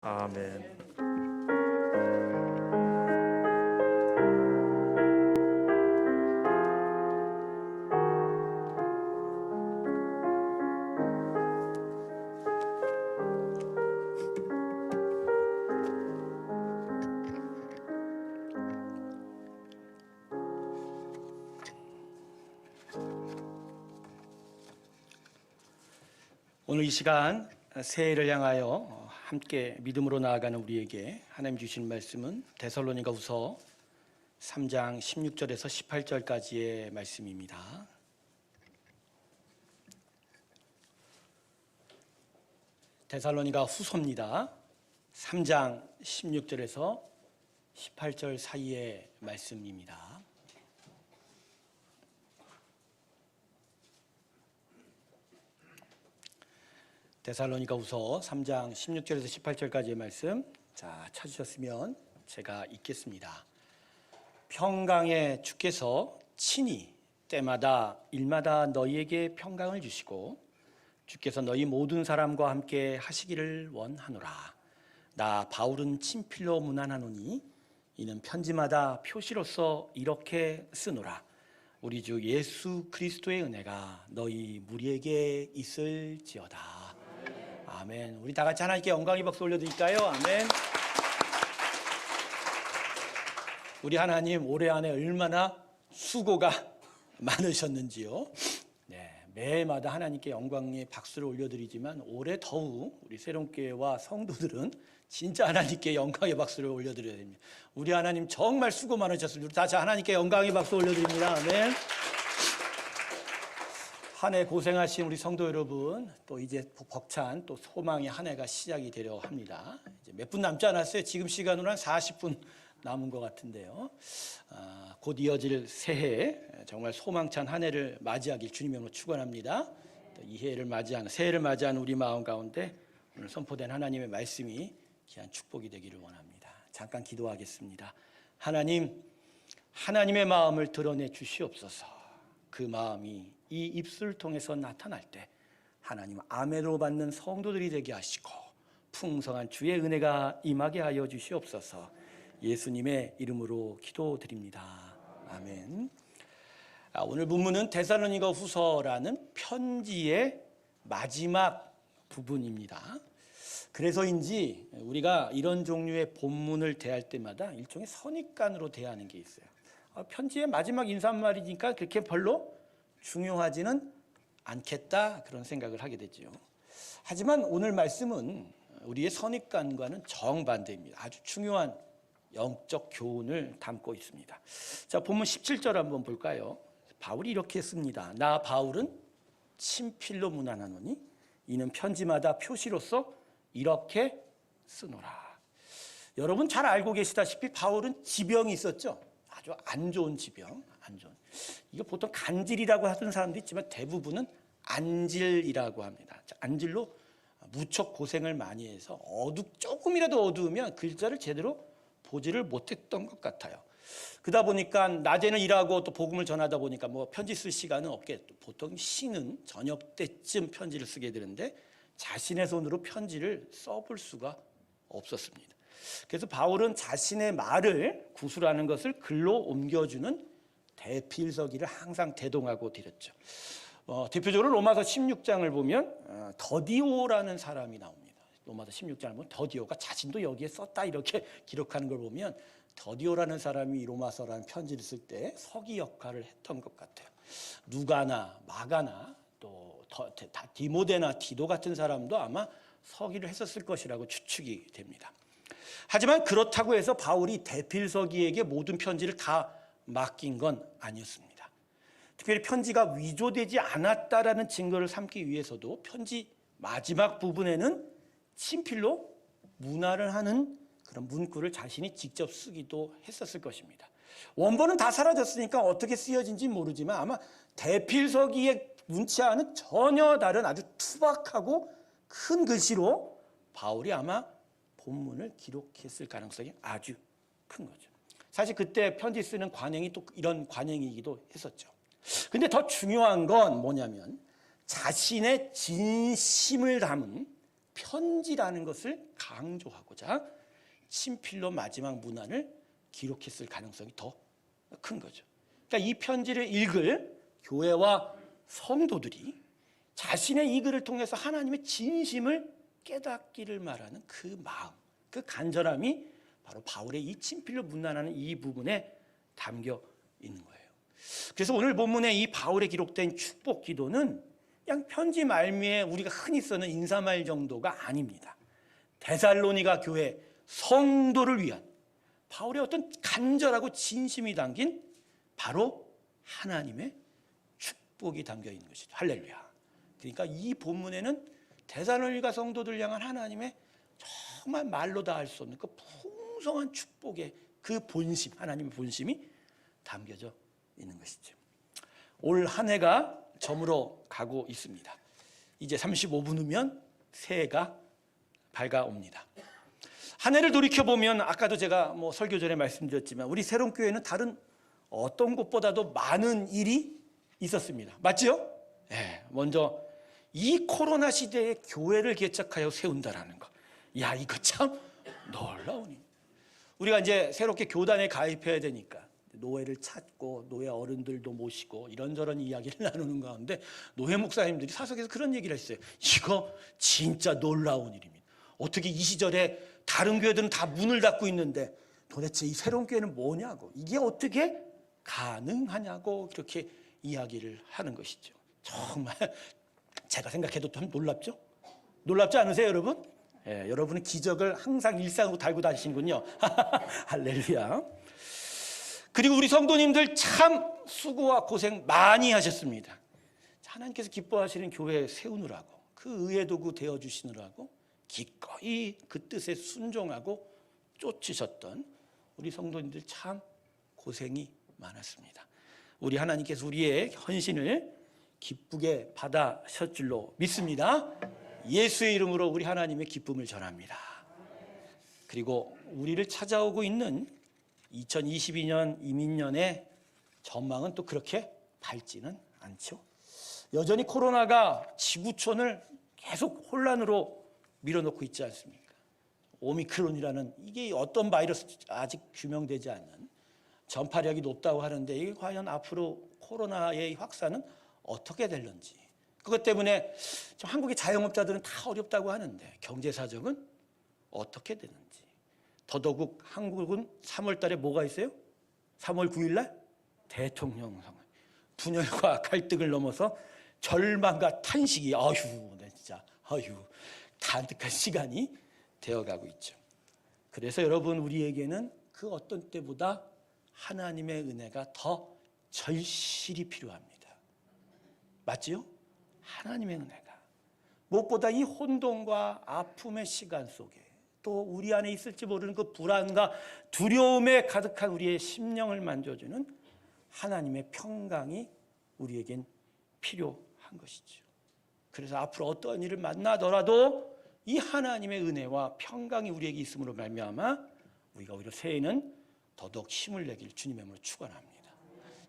아멘. 오늘 이 시간 새해를 향하여 함께 믿음으로 나아가는 우리에게 하나님 주신 말씀은 데살로니가후서 3장 16절에서 18절까지의 말씀입니다. 데살로니가후서입니다. 3장 16절에서 18절 사이의 말씀입니다. 데살로니가후서 3장 16절에서 18절까지의 말씀, 찾으셨으면 제가 읽겠습니다. 평강의 주께서 친히 때마다 일마다 너희에게 평강을 주시고 주께서 너희 모든 사람과 함께 하시기를 원하노라. 나 바울은 친필로 문안하노니 이는 편지마다 표시로서 이렇게 쓰노라. 우리 주 예수 그리스도의 은혜가 너희 무리에게 있을지어다. 아멘. 우리 다 같이 하나님께 영광의 박수 올려드릴까요? 아멘. 우리 하나님 올해 안에 얼마나 수고가 많으셨는지요. 매해마다 하나님께 영광의 박수를 올려드리지만 올해 더욱 우리 새롬교회와 성도들은 진짜 하나님께 영광의 박수를 올려드려야 됩니다. 우리 하나님 정말 수고 많으셨습니다. 다시 하나님께 영광의 박수 올려드립니다. 아멘. 한 해 고생하신 우리 성도 여러분, 또 이제 벅찬 또 소망의 한 해가 시작이 되려 합니다. 이제 몇 분 남지 않았어요. 지금 시간으로 한 40분 남은 것 같은데요. 곧 이어질 새해 정말 소망찬 한 해를 맞이하길 주님으로 축원합니다. 이 해를 맞이하는 새해를 맞이하는 우리 마음 가운데 오늘 선포된 하나님의 말씀이 귀한 축복이 되기를 원합니다. 잠깐 기도하겠습니다. 하나님, 하나님의 마음을 드러내 주시옵소서. 그 마음이 이 입술을 통해서 나타날 때 하나님 아멘으로 받는 성도들이 되게 하시고 풍성한 주의 은혜가 임하게 하여 주시옵소서. 예수님의 이름으로 기도드립니다. 아멘. 오늘 본문은 데살로니가후서라는 편지의 마지막 부분입니다. 그래서인지 우리가 이런 종류의 본문을 대할 때마다 일종의 선입관으로 대하는 게 있어요. 편지의 마지막 인사말이니까 그렇게 별로 중요하지는 않겠다, 그런 생각을 하게 되죠. 하지만 오늘 말씀은 우리의 선입관과는 정반대입니다. 아주 중요한 영적 교훈을 담고 있습니다. 자, 본문 17절 한번 볼까요? 바울이 이렇게 씁니다. 나 바울은 친필로 문안하노니 이는 편지마다 표시로서 이렇게 쓰노라. 여러분 잘 알고 계시다시피 바울은 지병이 있었죠. 아주 안 좋은 지병, 안 좋은. 이거 보통 간질이라고 하던 사람도 있지만 대부분은 안질이라고 합니다. 안질로 무척 고생을 많이 해서 조금이라도 어두우면 글자를 제대로 보지를 못했던 것 같아요. 그러다 보니까 낮에는 일하고 또 복음을 전하다 보니까 뭐 편지 쓸 시간은 없게, 보통 시는 저녁 때쯤 편지를 쓰게 되는데 자신의 손으로 편지를 써볼 수가 없었습니다. 그래서 바울은 자신의 말을 구술하는 것을 글로 옮겨주는 대필서기를 항상 대동하고 드렸죠. 대표적으로 로마서 16장을 보면 더디오라는 사람이 나옵니다. 로마서 16장을 보면 더디오가 자신도 여기에 썼다 이렇게 기록하는 걸 보면 더디오라는 사람이 로마서라는 편지를 쓸 때 서기 역할을 했던 것 같아요. 누가나 마가나 또 디모데나 디도 같은 사람도 아마 서기를 했었을 것이라고 추측이 됩니다. 하지만 그렇다고 해서 바울이 대필서기에게 모든 편지를 다 맡긴 건 아니었습니다. 특별히 편지가 위조되지 않았다라는 증거를 삼기 위해서도 편지 마지막 부분에는 친필로 문화를 하는 그런 문구를 자신이 직접 쓰기도 했었을 것입니다. 원본은 다 사라졌으니까 어떻게 쓰여진지 모르지만 아마 대필서기의 문자와는 전혀 다른 아주 투박하고 큰 글씨로 바울이 아마 본문을 기록했을 가능성이 아주 큰 거죠. 사실 그때 편지 쓰는 관행이 또 이런 관행이기도 했었죠. 근데 더 중요한 건 뭐냐면 자신의 진심을 담은 편지라는 것을 강조하고자 친필로 마지막 문안을 기록했을 가능성이 더 큰 거죠. 그러니까 이 편지를 읽을 교회와 성도들이 자신의 이 글을 통해서 하나님의 진심을 깨닫기를 말하는 그 마음, 그 간절함이 바로 바울의 이 친필로 문안하는 이 부분에 담겨 있는 거예요. 그래서 오늘 본문에 이 바울에 기록된 축복 기도는 그냥 편지 말미에 우리가 흔히 쓰는 인사말 정도가 아닙니다. 데살로니가 교회 성도를 위한 바울의 어떤 간절하고 진심이 담긴 바로 하나님의 축복이 담겨 있는 것이죠. 할렐루야. 그러니까 이 본문에는 데살로니가 성도들 향한 하나님의 정말 말로 다 할 수 없는 그 풍성한 축복의 그 본심, 하나님의 본심이 담겨져 있는 것이죠. 올 한 해가 저물어 가고 있습니다. 이제 35분 후면 새해가 밝아옵니다. 한 해를 돌이켜보면 아까도 제가 설교 전에 말씀드렸지만 우리 새롬교회는 다른 어떤 곳보다도 많은 일이 있었습니다. 맞죠? 네, 먼저 이 코로나 시대에 교회를 개척하여 세운다라는 거. 야, 이거 참 놀라운 일. 우리가 이제 새롭게 교단에 가입해야 되니까 노회를 찾고 노회 어른들도 모시고 이런저런 이야기를 나누는 가운데 노회 목사님들이 사석에서 그런 얘기를 했어요. 이거 진짜 놀라운 일입니다. 어떻게 이 시절에 다른 교회들은 다 문을 닫고 있는데 도대체 이 새로운 교회는 뭐냐고, 이게 어떻게 가능하냐고 그렇게 이야기를 하는 것이죠. 정말 제가 생각해도 좀 놀랍죠? 놀랍지 않으세요, 여러분? 예, 여러분은 기적을 항상 일상으로 달고 다니시는군요. 할렐루야. 그리고 우리 성도님들 참 수고와 고생 많이 하셨습니다. 하나님께서 기뻐하시는 교회 세우느라고, 그 의의 도구 되어주시느라고 기꺼이 그 뜻에 순종하고 쫓으셨던 우리 성도님들 참 고생이 많았습니다. 우리 하나님께서 우리의 헌신을 기쁘게 받아셨을 줄로 믿습니다. 예수의 이름으로 우리 하나님의 기쁨을 전합니다. 그리고 우리를 찾아오고 있는 2022년 이민년의 전망은 또 그렇게 밝지는 않죠. 여전히 코로나가 지구촌을 계속 혼란으로 밀어놓고 있지 않습니까? 오미크론이라는 이게 어떤 바이러스 아직 규명되지 않는 전파력이 높다고 하는데 이게 과연 앞으로 코로나의 확산은 어떻게 될런지, 그것 때문에 한국의 자영업자들은 다 어렵다고 하는데 경제 사정은 어떻게 되는지, 더더욱 한국은 3월 달에 뭐가 있어요? 3월 9일 날 대통령 선거. 분열과 갈등을 넘어서 절망과 탄식이 진짜 가득한 시간이 되어가고 있죠. 그래서 여러분, 우리에게는 그 어떤 때보다 하나님의 은혜가 더 절실히 필요합니다. 맞지요? 하나님의 은혜가 무엇보다 이 혼돈과 아픔의 시간 속에 또 우리 안에 있을지 모르는 그 불안과 두려움에 가득한 우리의 심령을 만져주는 하나님의 평강이 우리에겐 필요한 것이죠. 그래서 앞으로 어떤 일을 만나더라도 이 하나님의 은혜와 평강이 우리에게 있음으로 말미암아 우리가 오히려 새해에는 더더욱 힘을 내길 주님의 이름으로 축원합니다.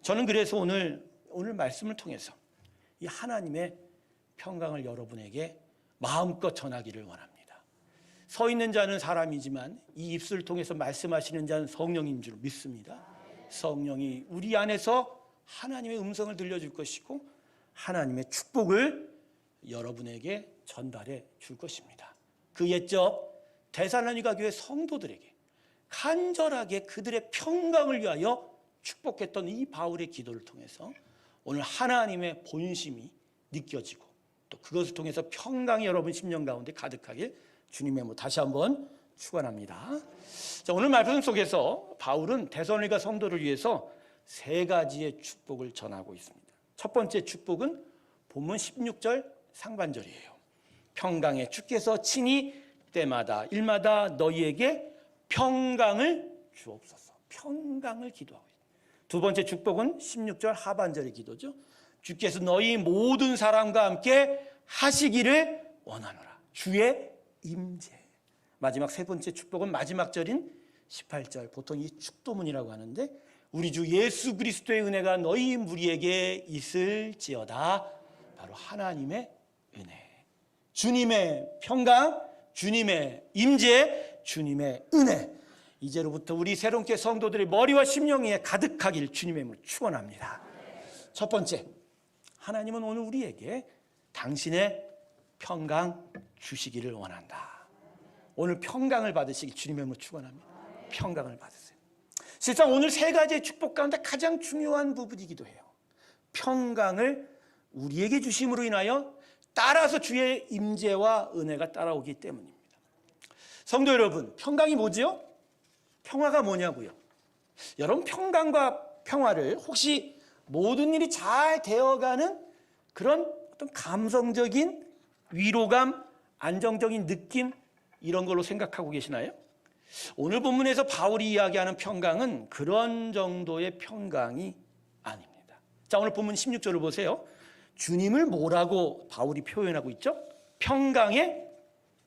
저는 그래서 오늘 말씀을 통해서 이 하나님의 평강을 여러분에게 마음껏 전하기를 원합니다. 서 있는 자는 사람이지만 이 입술을 통해서 말씀하시는 자는 성령인 줄 믿습니다. 성령이 우리 안에서 하나님의 음성을 들려줄 것이고 하나님의 축복을 여러분에게 전달해 줄 것입니다. 그 옛적 데살로니가 교회 성도들에게 간절하게 그들의 평강을 위하여 축복했던 이 바울의 기도를 통해서 오늘 하나님의 본심이 느껴지고 또 그것을 통해서 평강이 여러분 심령 가운데 가득하길 주님의 이름으로 다시 한번 축원합니다. 자, 오늘 말씀 속에서 바울은 데살로니가 성도를 위해서 세 가지의 축복을 전하고 있습니다. 첫 번째 축복은 본문 16절 상반절이에요. 평강의 주께서 친히 때마다 일마다 너희에게 평강을 주옵소서. 평강을 기도하고 있습니다. 두 번째 축복은 16절 하반절의 기도죠. 주께서 너희 모든 사람과 함께 하시기를 원하노라. 주의 임재. 마지막 세 번째 축복은 마지막 절인 18절, 보통 이 축도문이라고 하는데 우리 주 예수 그리스도의 은혜가 너희 무리에게 있을지어다. 바로 하나님의 은혜, 주님의 평강, 주님의 임재, 주님의 은혜, 이제로부터 우리 새롭게 성도들의 머리와 심령 위에 가득하길 주님의 이름으로 축원합니다. 첫 번째, 하나님은 오늘 우리에게 당신의 평강 주시기를 원한다. 오늘 평강을 받으시길 주님의 이름으로 축원합니다. 평강을 받으세요. 실상 오늘 세 가지의 축복 가운데 가장 중요한 부분이기도 해요. 평강을 우리에게 주심으로 인하여 따라서 주의 임재와 은혜가 따라오기 때문입니다. 성도 여러분, 평강이 뭐지요? 평화가 뭐냐고요? 여러분, 평강과 평화를 혹시 모든 일이 잘 되어가는 그런 어떤 감성적인 위로감, 안정적인 느낌, 이런 걸로 생각하고 계시나요? 오늘 본문에서 바울이 이야기하는 평강은 그런 정도의 평강이 아닙니다. 자, 오늘 본문 16절을 보세요. 주님을 뭐라고 바울이 표현하고 있죠? 평강의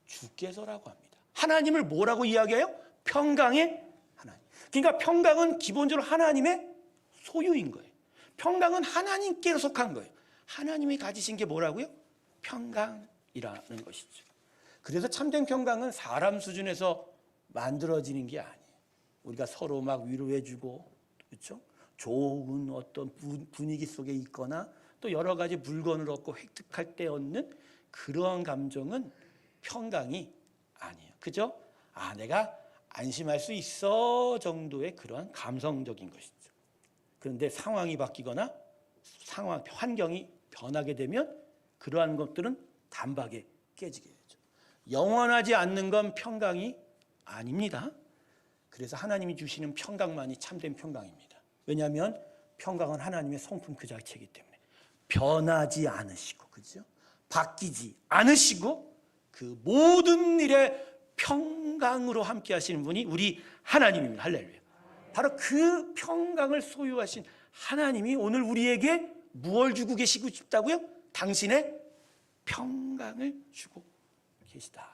주께서라고 합니다. 하나님을 뭐라고 이야기해요? 평강의 하나님. 그러니까 평강은 기본적으로 하나님의 소유인 거예요. 평강은 하나님께 속한 거예요. 하나님이 가지신 게 뭐라고요? 평강이라는 것이죠. 그래서 참된 평강은 사람 수준에서 만들어지는 게 아니에요. 우리가 서로 막 위로해주고, 그렇죠? 좋은 어떤 분위기 속에 있거나 또 여러 가지 물건을 얻고 획득할 때 얻는 그러한 감정은 평강이 아니에요. 그죠? 아, 내가 안심할 수 있어 정도의 그러한 감성적인 것이죠. 그런데 상황이 바뀌거나 환경이 변하게 되면 그러한 것들은 단박에 깨지게 되죠. 영원하지 않는 건 평강이 아닙니다. 그래서 하나님이 주시는 평강만이 참된 평강입니다. 왜냐하면 평강은 하나님의 성품 그 자체이기 때문에 변하지 않으시고, 그죠? 바뀌지 않으시고 그 모든 일에 평강으로 함께 하시는 분이 우리 하나님입니다. 할렐루야. 바로 그 평강을 소유하신 하나님이 오늘 우리에게 무엇을 주고 계시고 싶다고요? 당신의 평강을 주고 계시다.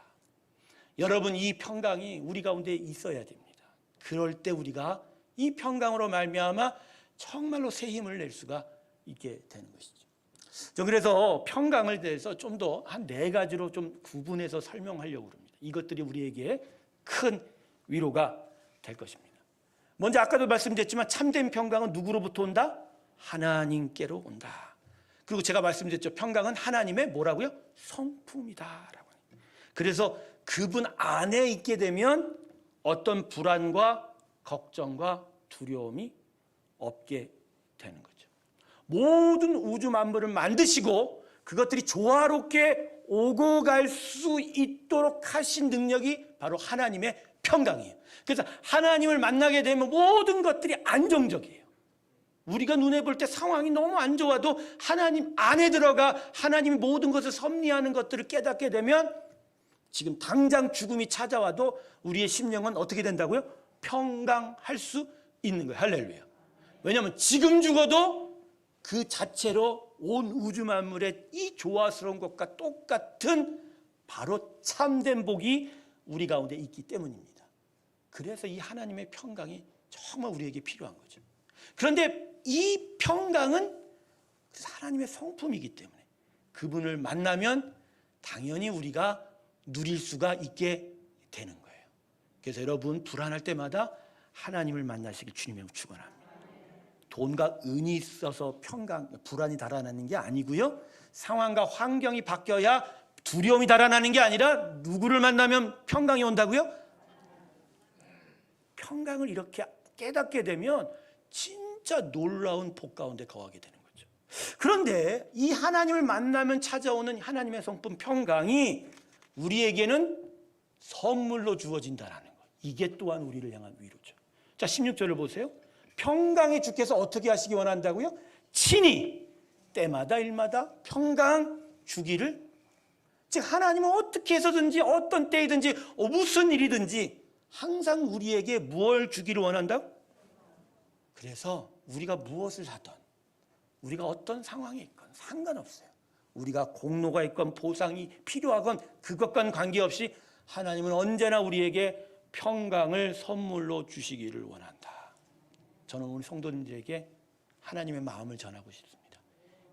여러분, 이 평강이 우리 가운데 있어야 됩니다. 그럴 때 우리가 이 평강으로 말미암아 정말로 새 힘을 낼 수가 있게 되는 것이죠. 그래서 평강을 대해서 좀 더 한 4가지로 좀 구분해서 설명하려고 합니다. 이것들이 우리에게 큰 위로가 될 것입니다. 먼저 아까도 말씀드렸지만 참된 평강은 누구로부터 온다? 하나님께로 온다. 그리고 제가 말씀드렸죠. 평강은 하나님의 뭐라고요? 성품이다라고. 그래서 그분 안에 있게 되면 어떤 불안과 걱정과 두려움이 없게 되는 거죠. 모든 우주 만물을 만드시고 그것들이 조화롭게 오고 갈 수 있도록 하신 능력이 바로 하나님의 평강이에요. 그래서 하나님을 만나게 되면 모든 것들이 안정적이에요. 우리가 눈에 볼 때 상황이 너무 안 좋아도 하나님 안에 들어가 하나님이 모든 것을 섭리하는 것들을 깨닫게 되면 지금 당장 죽음이 찾아와도 우리의 심령은 어떻게 된다고요? 평강할 수 있는 거예요. 할렐루야. 왜냐하면 지금 죽어도 그 자체로 온 우주 만물의 이 조화스러운 것과 똑같은 바로 참된 복이 우리 가운데 있기 때문입니다. 그래서 이 하나님의 평강이 정말 우리에게 필요한 거죠. 그런데 이 평강은 하나님의 성품이기 때문에 그분을 만나면 당연히 우리가 누릴 수가 있게 되는 거예요. 그래서 여러분, 불안할 때마다 하나님을 만나시길 주님의 축원합니다. 돈과 은이 있어서 불안이 달아나는 게 아니고요. 상황과 환경이 바뀌어야 두려움이 달아나는 게 아니라 누구를 만나면 평강이 온다고요? 평강을 이렇게 깨닫게 되면 진짜 놀라운 복 가운데 거하게 되는 거죠. 그런데 이 하나님을 만나면 찾아오는 하나님의 성품 평강이 우리에게는 선물로 주어진다는 것. 이게 또한 우리를 향한 위로죠. 자, 16절을 보세요. 평강의 주께서 어떻게 하시기 원한다고요? 친히 때마다 일마다 평강 주기를, 즉 하나님은 어떻게 해서든지 어떤 때이든지 무슨 일이든지 항상 우리에게 무엇을 주기를 원한다고? 그래서 우리가 무엇을 하든 우리가 어떤 상황에 있건 상관없어요. 우리가 공로가 있건 보상이 필요하건 그것과는 관계없이 하나님은 언제나 우리에게 평강을 선물로 주시기를 원한다. 저는 우리 성도님들에게 하나님의 마음을 전하고 싶습니다.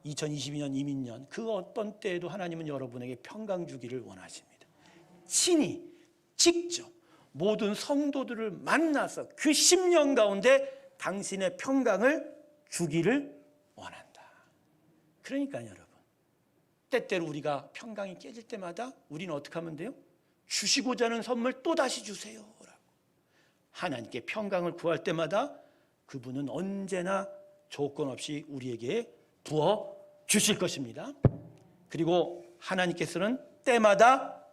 2022년 이민년 그 어떤 때에도 하나님은 여러분에게 평강 주기를 원하십니다. 친히 직접 모든 성도들을 만나서 그 10년 가운데 당신의 평강을 주기를 원한다. 그러니까요, 여러분. 때때로 우리가 평강이 깨질 때마다 우리는 어떻게 하면 돼요? 주시고자 하는 선물 또다시 주세요 라고. 하나님께 평강을 구할 때마다 그분은 언제나 조건 없이 우리에게 부어 주실 것입니다. 그리고 하나님께서는 때마다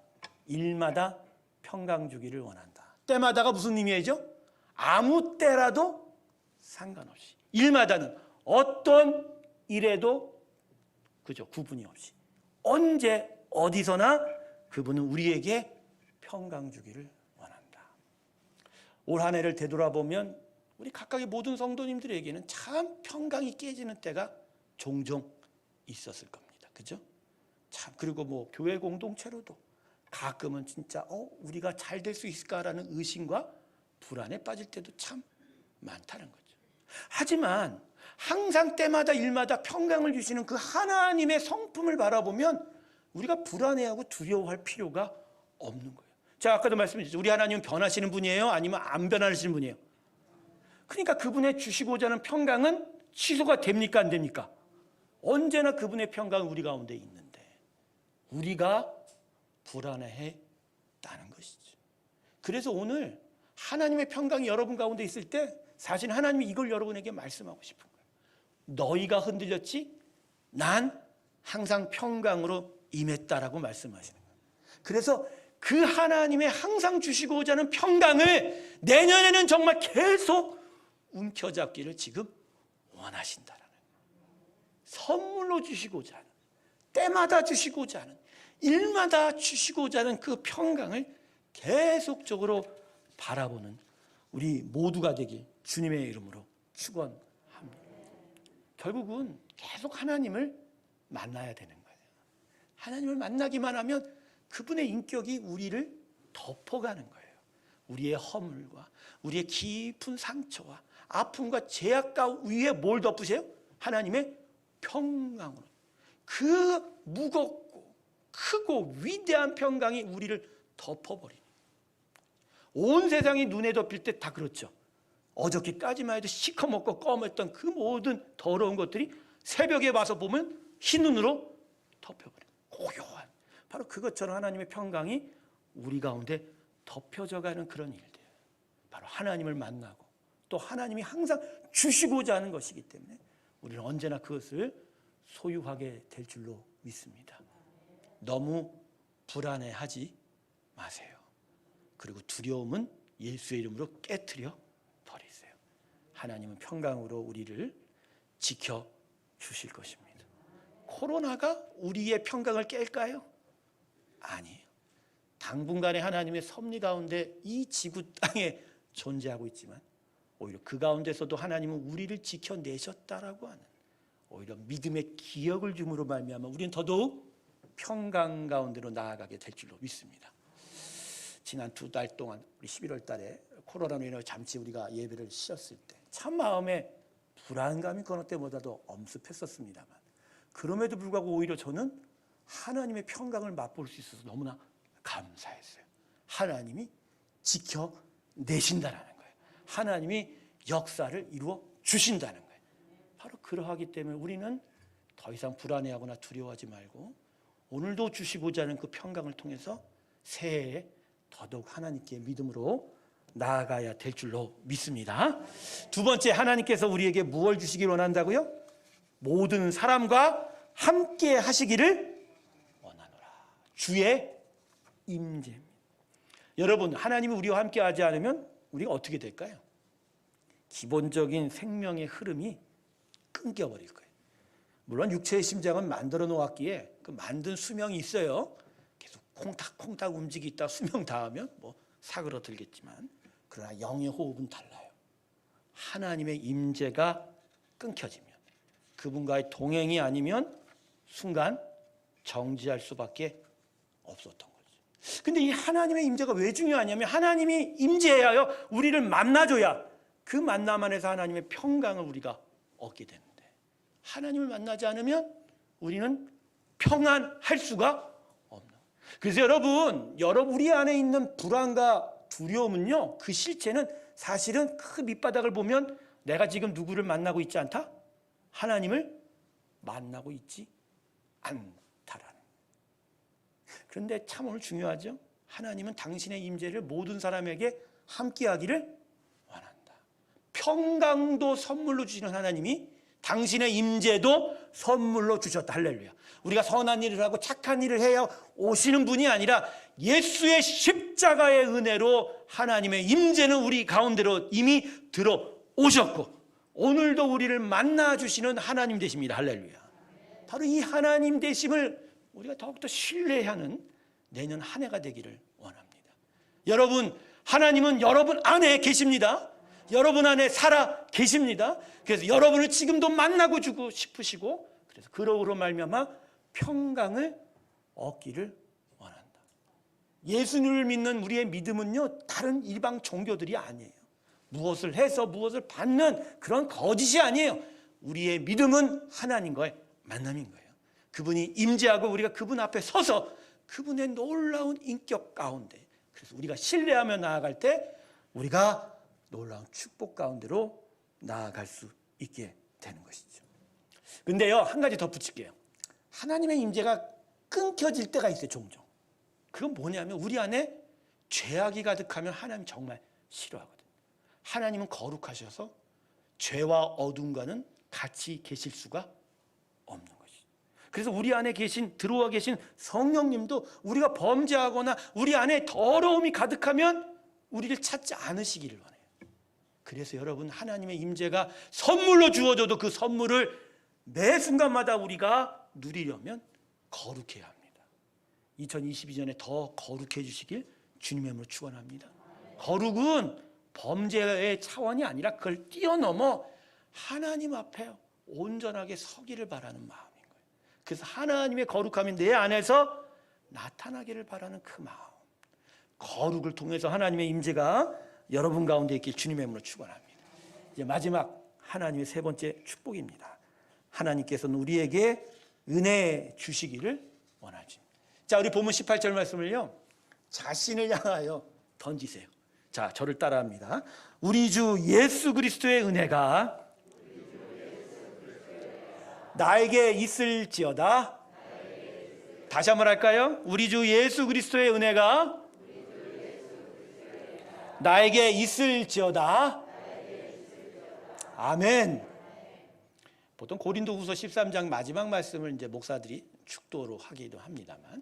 일마다 평강 주기를 원한다. 때마다가 무슨 의미죠? 아무 때라도 상관없이. 일마다는 어떤 일에도 그죠? 구분이 없이 언제 어디서나 그분은 우리에게 평강 주기를 원한다. 올 한 해를 되돌아보면 우리 각각의 모든 성도님들에게는 참 평강이 깨지는 때가 종종 있었을 겁니다. 그죠? 참, 그리고 뭐 교회 공동체로도 가끔은 진짜 우리가 잘 될 수 있을까라는 의심과 불안에 빠질 때도 참 많다는 거죠. 하지만 항상 때마다 일마다 평강을 주시는 그 하나님의 성품을 바라보면 우리가 불안해하고 두려워할 필요가 없는 거예요. 제가 아까도 말씀드렸죠. 우리 하나님은 변하시는 분이에요? 아니면 안 변하시는 분이에요? 그러니까 그분의 주시고자 하는 평강은 취소가 됩니까? 안 됩니까? 언제나 그분의 평강은 우리 가운데 있는데 우리가 불안해했다는 것이죠. 그래서 오늘 하나님의 평강이 여러분 가운데 있을 때 사실 하나님이 이걸 여러분에게 말씀하고 싶은 거예요. 너희가 흔들렸지? 난 항상 평강으로 임했다라고 말씀하시는 거예요. 그래서 그 하나님의 항상 주시고자 하는 평강을 내년에는 정말 계속 움켜잡기를 지금 원하신다라는 거예요. 선물로 주시고자 하는, 때마다 주시고자 하는, 일마다 주시고자 하는 그 평강을 계속적으로 바라보는 우리 모두가 되길 주님의 이름으로 축원합니다. 결국은 계속 하나님을 만나야 되는 거예요. 하나님을 만나기만 하면 그분의 인격이 우리를 덮어가는 거예요. 우리의 허물과 우리의 깊은 상처와 아픔과 죄악과 위에 뭘 덮으세요? 하나님의 평강으로. 그 무겁고 크고 위대한 평강이 우리를 덮어버리는. 온 세상이 눈에 덮일 때 다 그렇죠. 어저께까지만 해도 시커멓고 검했던 그 모든 더러운 것들이 새벽에 와서 보면 흰 눈으로 덮여버려요. 고요한. 바로 그것처럼 하나님의 평강이 우리 가운데 덮여져 가는 그런 일들. 바로 하나님을 만나고 또 하나님이 항상 주시고자 하는 것이기 때문에 우리는 언제나 그것을 소유하게 될 줄로 믿습니다. 너무 불안해하지 마세요. 그리고 두려움은 예수의 이름으로 깨트려 버리세요. 하나님은 평강으로 우리를 지켜주실 것입니다. 코로나가 우리의 평강을 깰까요? 아니에요. 당분간의 하나님의 섭리 가운데 이 지구 땅에 존재하고 있지만 오히려 그 가운데서도 하나님은 우리를 지켜내셨다라고 하는 오히려 믿음의 기억을 줌으로 말미암아 우리는 더더욱 평강 가운데로 나아가게 될 줄로 믿습니다. 지난 2달 동안 우리 11월 달에 코로나로 인해 잠시 우리가 예배를 쉬었을 때 참 마음에 불안감이 그것 때보다도 엄습했었습니다만 그럼에도 불구하고 오히려 저는 하나님의 평강을 맛볼 수 있어서 너무나 감사했어요. 하나님이 지켜내신다는 거예요. 하나님이 역사를 이루어 주신다는 거예요. 바로 그러하기 때문에 우리는 더 이상 불안해하거나 두려워하지 말고 오늘도 주시고자 하는 그 평강을 통해서 새해에 더더욱 하나님께 믿음으로 나아가야 될 줄로 믿습니다. 두 번째, 하나님께서 우리에게 무엇을 주시길 원한다고요? 모든 사람과 함께 하시기를 원하노라. 주의 임재입니다. 여러분, 하나님이 우리와 함께 하지 않으면 우리가 어떻게 될까요? 기본적인 생명의 흐름이 끊겨버릴 거예요. 물론 육체의 심장은 만들어 놓았기에 그 만든 수명이 있어요. 계속 콩닥콩닥 움직이다 수명 닿으면 뭐 사그러들겠지만 그러나 영의 호흡은 달라요. 하나님의 임재가 끊겨지면 그분과의 동행이 아니면 순간 정지할 수밖에 없었던 거죠. 근데 이 하나님의 임재가 왜 중요하냐면 하나님이 임재하여 우리를 만나줘야 그 만남 안에서 하나님의 평강을 우리가 얻게 되는데 하나님을 만나지 않으면 우리는 평안할 수가 없는. 그래서 여러분 우리 안에 있는 불안과 두려움은요, 그 실체는 사실은 그 밑바닥을 보면 내가 지금 누구를 만나고 있지 않다? 하나님을 만나고 있지 않다라는. 그런데 참 오늘 중요하죠. 하나님은 당신의 임재를 모든 사람에게 함께하기를 원한다. 평강도 선물로 주시는 하나님이 당신의 임재도 선물로 주셨다. 할렐루야. 우리가 선한 일을 하고 착한 일을 해야 오시는 분이 아니라 예수의 십자가의 은혜로 하나님의 임재는 우리 가운데로 이미 들어오셨고 오늘도 우리를 만나주시는 하나님 되십니다. 할렐루야. 바로 이 하나님 되심을 우리가 더욱더 신뢰하는 내년 한 해가 되기를 원합니다. 여러분, 하나님은 여러분 안에 계십니다. 여러분 안에 살아 계십니다. 그래서 여러분을 지금도 만나고 주고 싶으시고, 그래서 그러므로 말미암아 평강을 얻기를 원한다. 예수님을 믿는 우리의 믿음은요, 다른 이방 종교들이 아니에요. 무엇을 해서 무엇을 받는 그런 거짓이 아니에요. 우리의 믿음은 하나님과의 만남인 거예요. 그분이 임재하고 우리가 그분 앞에 서서 그분의 놀라운 인격 가운데, 그래서 우리가 신뢰하며 나아갈 때 우리가 놀라운 축복 가운데로 나아갈 수 있게 되는 것이죠. 근데요, 한 가지 덧붙일게요. 하나님의 임재가 끊겨질 때가 있어요, 종종. 그건 뭐냐면 우리 안에 죄악이 가득하면 하나님 정말 싫어하거든요. 하나님은 거룩하셔서 죄와 어둠과는 같이 계실 수가 없는 것이죠. 그래서 우리 안에 들어와 계신 성령님도 우리가 범죄하거나 우리 안에 더러움이 가득하면 우리를 찾지 않으시기를 원해요. 그래서 여러분, 하나님의 임재가 선물로 주어져도 그 선물을 매 순간마다 우리가 누리려면 거룩해야 합니다. 2022년에 더 거룩해 주시길 주님의 이름으로 축원합니다. 거룩은 범죄의 차원이 아니라 그걸 뛰어넘어 하나님 앞에 온전하게 서기를 바라는 마음인 거예요. 그래서 하나님의 거룩함이 내 안에서 나타나기를 바라는 그 마음, 거룩을 통해서 하나님의 임재가 여러분 가운데 있길 주님의 이름으로 축원합니다. 이제 마지막 하나님의 세 번째 축복입니다. 하나님께서는 우리에게 은혜 주시기를 원하지. 자, 우리 본문 18절 말씀을요, 자신을 향하여 던지세요. 자, 저를 따라합니다. 우리 주 예수 그리스도의 은혜가 나에게 있을지어다. 다시 한번 할까요? 우리 주 예수 그리스도의 은혜가 나에게 있을지어다. 아멘. 보통 고린도후서 13장 마지막 말씀을 이제 목사들이 축도로 하기도 합니다만,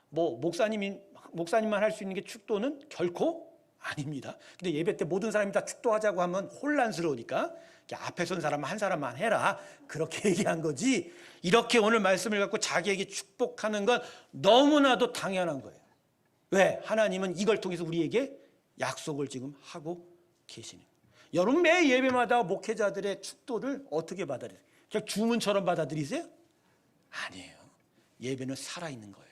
목사님만 할 수 있는 게 축도는 결코 아닙니다. 근데 예배 때 모든 사람이 다 축도하자고 하면 혼란스러우니까 앞에 선 사람 한 사람만 해라, 그렇게 얘기한 거지, 이렇게 오늘 말씀을 갖고 자기에게 축복하는 건 너무나도 당연한 거예요. 왜? 하나님은 이걸 통해서 우리에게 약속을 지금 하고 계시는 거예요. 여러분, 매 예배마다 목회자들의 축도를 어떻게 받아들여요? 그냥 주문처럼 받아들이세요? 아니에요. 예배는 살아있는 거예요.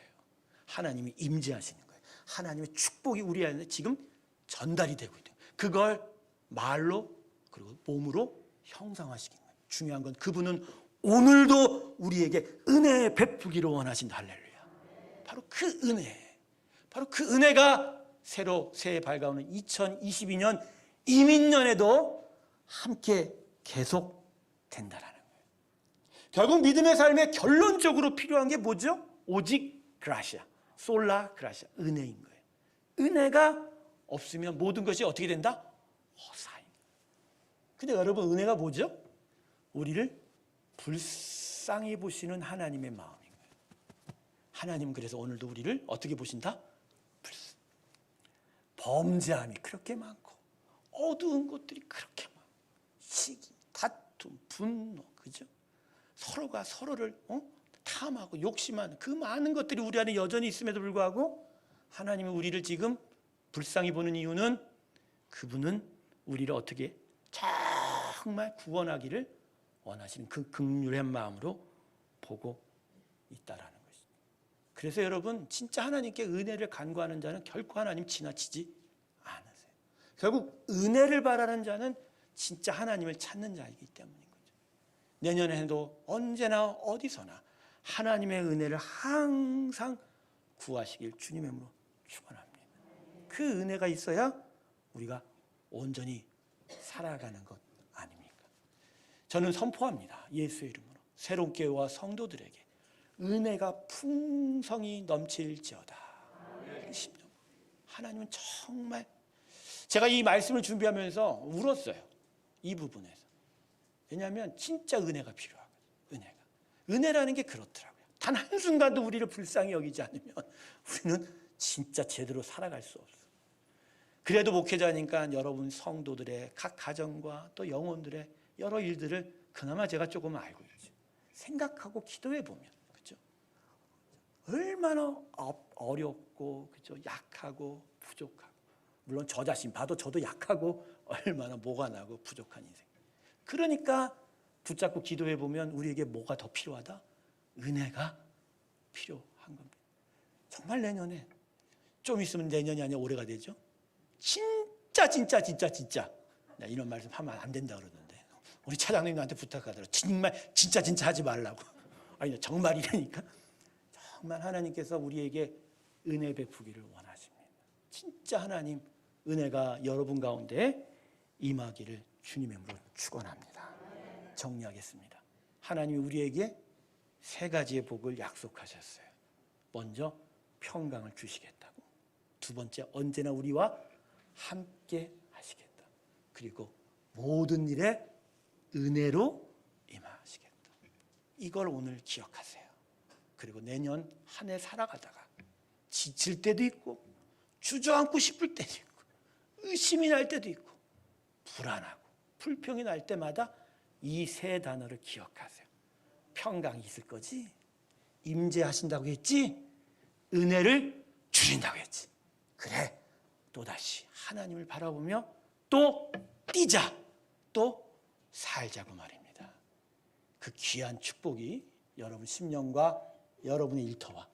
하나님이 임재하시는 거예요. 하나님의 축복이 우리 안에 지금 전달이 되고 있대요. 그걸 말로 그리고 몸으로 형상화시키는 거예요. 중요한 건 그분은 오늘도 우리에게 은혜 베푸기를 원하신다. 할렐루야. 바로 그 은혜, 바로 그 은혜가 새해 밝아오는 2022년 이민년에도 함께 계속 된다라는 거예요. 결국 믿음의 삶에 결론적으로 필요한 게 뭐죠? 오직 그라시아, 솔라 그라시아, 은혜인 거예요. 은혜가 없으면 모든 것이 어떻게 된다? 허사인. 근데 여러분, 은혜가 뭐죠? 우리를 불쌍히 보시는 하나님의 마음인 거예요. 하나님은 그래서 오늘도 우리를 어떻게 보신다? 범죄함이 그렇게 많고 어두운 것들이 그렇게 많고 시기, 다툼, 분노, 그죠? 서로가 서로를 탐하고 욕심하는 그 많은 것들이 우리 안에 여전히 있음에도 불구하고 하나님은 우리를 지금 불쌍히 보는 이유는 그분은 우리를 어떻게 정말 구원하기를 원하시는 그 긍휼한 마음으로 보고 있다라는 것입니다. 그래서 여러분, 진짜 하나님께 은혜를 간구하는 자는 결코 하나님 지나치지 않으세요. 결국 은혜를 바라는 자는 진짜 하나님을 찾는 자이기 때문인 거죠. 내년에도 언제나 어디서나 하나님의 은혜를 항상 구하시길 주님의 이름으로 축원합니다. 그 은혜가 있어야 우리가 온전히 살아가는 것 아닙니까? 저는 선포합니다. 예수의 이름으로 새로운 교회와 성도들에게 은혜가 풍성히 넘칠지어다. 하나님은 정말, 제가 이 말씀을 준비하면서 울었어요. 이 부분에서. 왜냐하면 진짜 은혜가 필요하거든요. 은혜라는 게 그렇더라고요. 단 한순간도 우리를 불쌍히 여기지 않으면 우리는 진짜 제대로 살아갈 수 없어요. 그래도 목회자니까 여러분 성도들의 각 가정과 또 영혼들의 여러 일들을 그나마 제가 조금 알고 있죠. 생각하고 기도해 보면, 그렇죠? 얼마나 어렵고, 그렇죠? 약하고 부족하고, 물론 저 자신 봐도 저도 약하고 얼마나 뭐가 나고 부족한 인생. 그러니까 붙잡고 기도해 보면 우리에게 뭐가 더 필요하다? 은혜가 필요한 겁니다. 정말 내년에, 좀 있으면 내년이 아니라 올해가 되죠. 진짜 이런 말씀 하면 안 된다 그러는데 우리 차장님 나한테 부탁하더라고요. 정말 진짜 하지 말라고. 아니 정말이라니까. 정말 하나님께서 우리에게 은혜 베푸기를 원하십니다. 진짜 하나님 은혜가 여러분 가운데 임하기를 주님의 이름으로 축원합니다. 정리하겠습니다. 하나님이 우리에게 세 가지의 복을 약속하셨어요. 먼저 평강을 주시겠다고. 두 번째, 언제나 우리와 함께 하시겠다. 그리고 모든 일에 은혜로 임하시겠다. 이걸 오늘 기억하세요. 그리고 내년 한 해 살아가다가 지칠 때도 있고 주저앉고 싶을 때도 있고 의심이 날 때도 있고 불안하고 불평이 날 때마다 이 세 단어를 기억하세요. 평강이 있을 거지? 임재하신다고 했지? 은혜를 주신다고 했지? 그래, 또다시 하나님을 바라보며 또 뛰자, 또 살자고 말입니다. 그 귀한 축복이 여러분 심령과 여러분의 일터와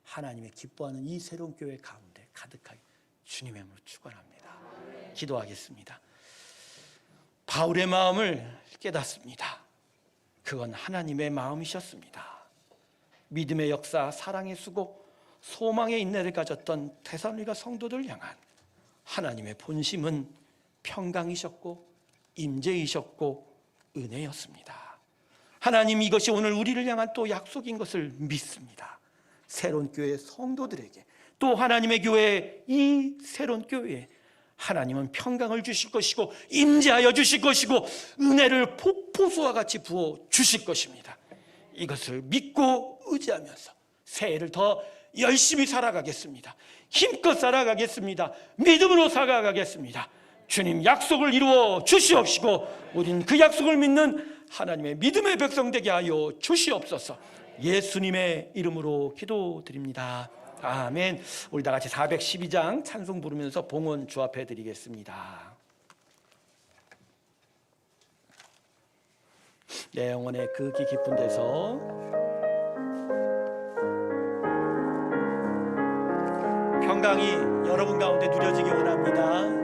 하나님의 기뻐하는 이 새로운 교회 가운데 가득하게 주님의 이름으로 축원합니다. 기도하겠습니다. 바울의 마음을 깨닫습니다. 그건 하나님의 마음이셨습니다. 믿음의 역사, 사랑의 수고, 소망의 인내를 가졌던 데살로니가 성도들 향한 하나님의 본심은 평강이셨고 임재이셨고 은혜였습니다. 하나님, 이것이 오늘 우리를 향한 또 약속인 것을 믿습니다. 새로운 교회 성도들에게, 또 하나님의 교회, 이 새로운 교회에 하나님은 평강을 주실 것이고 임재하여 주실 것이고 은혜를 폭포수와 같이 부어 주실 것입니다. 이것을 믿고 의지하면서 새해를 더 열심히 살아가겠습니다. 힘껏 살아가겠습니다. 믿음으로 살아가겠습니다. 주님 약속을 이루어 주시옵시고 우리는 그 약속을 믿는 하나님의 믿음의 백성 되게 하여 주시옵소서. 예수님의 이름으로 기도드립니다. 아멘. 우리 다 같이 412장 찬송 부르면서 봉헌 주합해 드리겠습니다. 내 영혼의 그 깊은 데서 평강이 여러분 가운데 누려지기 원합니다.